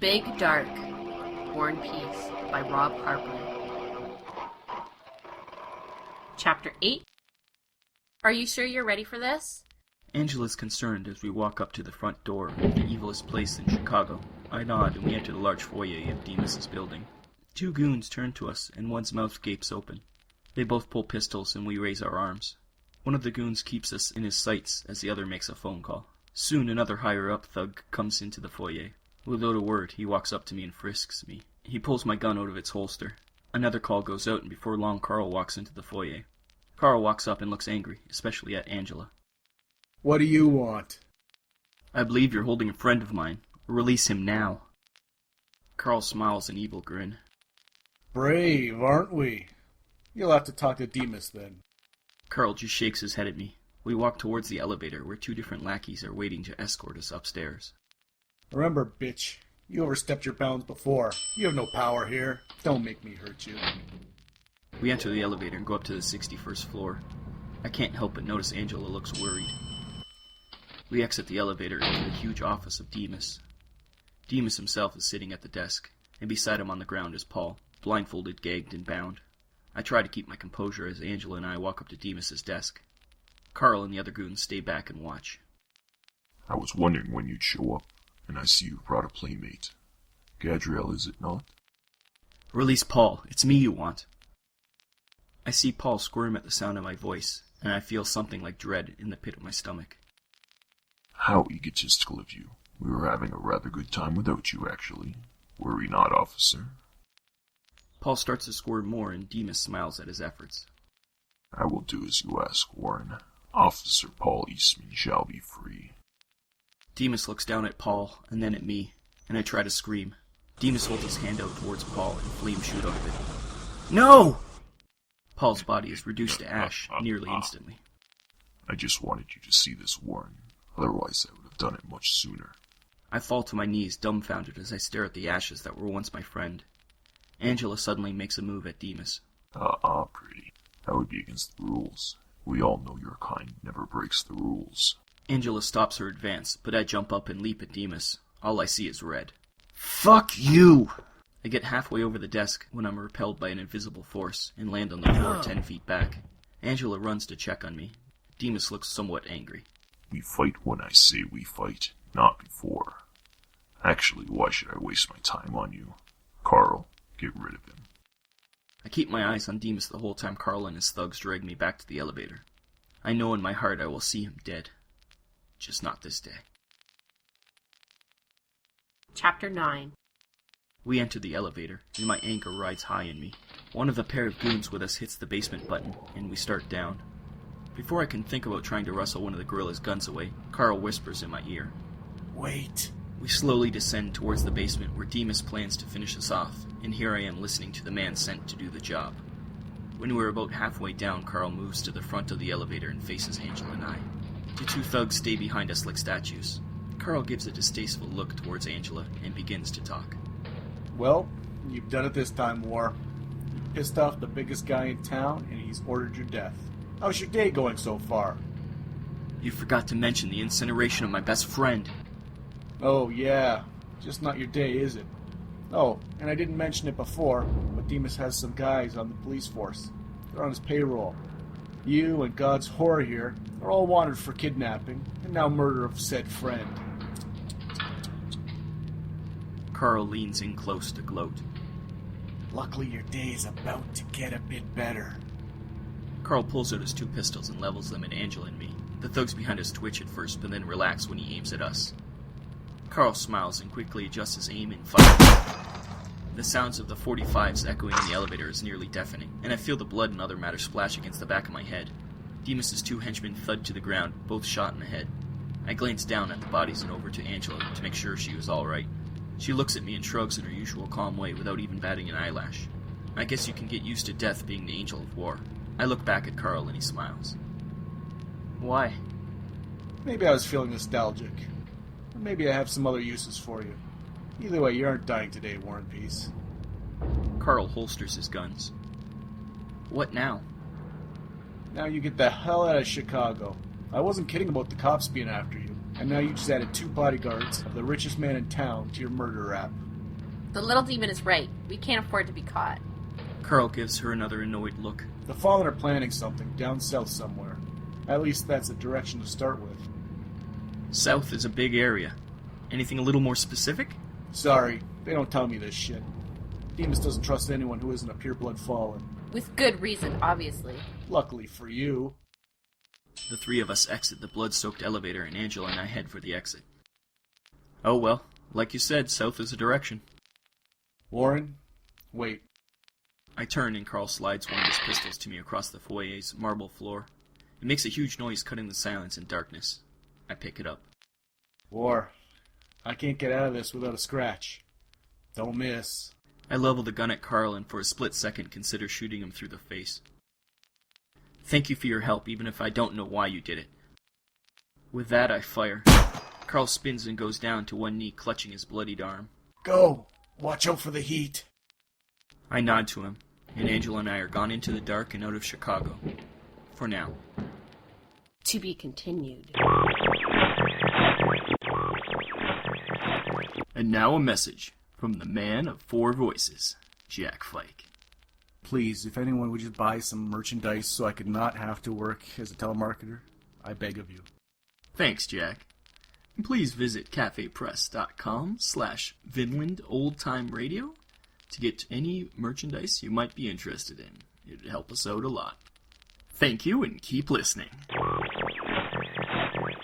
Big Dark, War and Peace by Rob Harper. Chapter 8. Are you sure you're ready for this? Angela's concerned as we walk up to the front door of the evilest place in Chicago. I nod and we enter the large foyer of Demas's building. Two goons turn to us and one's mouth gapes open. They both pull pistols and we raise our arms. One of the goons keeps us in his sights as the other makes a phone call. Soon another higher-up thug comes into the foyer. Without a word, he walks up to me and frisks me. He pulls my gun out of its holster. Another call goes out and before long Carl walks into the foyer. Carl walks up and looks angry, especially at Angela. What do you want? I believe you're holding a friend of mine. Release him now. Carl smiles an evil grin. Brave, aren't we? You'll have to talk to Demas then. Carl just shakes his head at me. We walk towards the elevator where two different lackeys are waiting to escort us upstairs. Remember, bitch, you overstepped your bounds before. You have no power here. Don't make me hurt you. We enter the elevator and go up to the 61st floor. I can't help but notice Angela looks worried. We exit the elevator into the huge office of Demas. Demas himself is sitting at the desk, and beside him on the ground is Paul, blindfolded, gagged, and bound. I try to keep my composure as Angela and I walk up to Demas's desk. Carl and the other goons stay back and watch. I was wondering when you'd show up, and I see you've brought a playmate. Gadriel, is it not? Release Paul. It's me you want. I see Paul squirm at the sound of my voice, and I feel something like dread in the pit of my stomach. How egotistical of you. We were having a rather good time without you, actually. Were we not, officer? Paul starts to squirm more, and Demas smiles at his efforts. I will do as you ask, Warren. Officer Paul Eastman shall be free. Demas looks down at Paul, and then at me, and I try to scream. Demas holds his hand out towards Paul, and flames shoot out of it. No! Paul's body is reduced to ash nearly instantly. I just wanted you to see this, Warren. Otherwise, I would have done it much sooner. I fall to my knees, dumbfounded, as I stare at the ashes that were once my friend. Angela suddenly makes a move at Demas. Pretty. That would be against the rules. We all know your kind never breaks the rules. Angela stops her advance, but I jump up and leap at Demas. All I see is red. Fuck you! I get halfway over the desk when I'm repelled by an invisible force and land on the floor 10 feet back. Angela runs to check on me. Demas looks somewhat angry. We fight when I say we fight, not before. Actually, why should I waste my time on you? Carl, get rid of him. I keep my eyes on Demas the whole time Carl and his thugs drag me back to the elevator. I know in my heart I will see him dead. Just not this day. Chapter 9. We enter the elevator, and my anger rides high in me. One of the pair of goons with us hits the basement button, and we start down. Before I can think about trying to wrestle one of the guerrillas' guns away, Carl whispers in my ear. Wait. We slowly descend towards the basement where Demas plans to finish us off, and here I am listening to the man sent to do the job. When we're about halfway down, Carl moves to the front of the elevator and faces Angela and I. The two thugs stay behind us like statues. Carl gives a distasteful look towards Angela and begins to talk. Well, you've done it this time, War. You pissed off the biggest guy in town, and he's ordered your death. How's your day going so far? You forgot to mention the incineration of my best friend. Oh, yeah. Just not your day, is it? Oh, and I didn't mention it before, but Demas has some guys on the police force. They're on his payroll. You and God's whore here are all wanted for kidnapping, and now murder of said friend. Carl leans in close to gloat. Luckily your day is about to get a bit better. Carl pulls out his two pistols and levels them at Angela and me. The thugs behind us twitch at first, but then relax when he aims at us. Carl smiles and quickly adjusts his aim and fires. The sounds of the 45s echoing in the elevator is nearly deafening, and I feel the blood and other matter splash against the back of my head. Demas's two henchmen thud to the ground, both shot in the head. I glance down at the bodies and over to Angela to make sure she was all right. She looks at me and shrugs in her usual calm way without even batting an eyelash. I guess you can get used to death being the angel of war. I look back at Carl and he smiles. Why? Maybe I was feeling nostalgic. Or maybe I have some other uses for you. Either way, you aren't dying today, War and Peace. Carl holsters his guns. What now? Now you get the hell out of Chicago. I wasn't kidding about the cops being after you. And now you just added 2 bodyguards of the richest man in town to your murder rap. The little demon is right. We can't afford to be caught. Carl gives her another annoyed look. The Fallen are planning something down south somewhere. At least that's a direction to start with. South is a big area. Anything a little more specific? Sorry, they don't tell me this shit. Demas doesn't trust anyone who isn't a pureblood Fallen. With good reason, obviously. Luckily for you. The three of us exit the blood-soaked elevator, and Angela and I head for the exit. Oh well, like you said, south is a direction. Warren, wait. I turn and Carl slides one of his pistols to me across the foyer's marble floor. It makes a huge noise cutting the silence and darkness. I pick it up. War, I can't get out of this without a scratch. Don't miss. I level the gun at Carl and for a split second consider shooting him through the face. Thank you for your help, even if I don't know why you did it. With that, I fire. Carl spins and goes down to one knee, clutching his bloodied arm. Go! Watch out for the heat! I nod to him, and Angela and I are gone into the dark and out of Chicago. For now. To be continued. And now a message from the man of four voices, Jack Fike. Please, if anyone would just buy some merchandise so I could not have to work as a telemarketer, I beg of you. Thanks, Jack. And please visit cafepress.com/Vinland Old Time Radio to get any merchandise you might be interested in. It'd help us out a lot. Thank you and keep listening.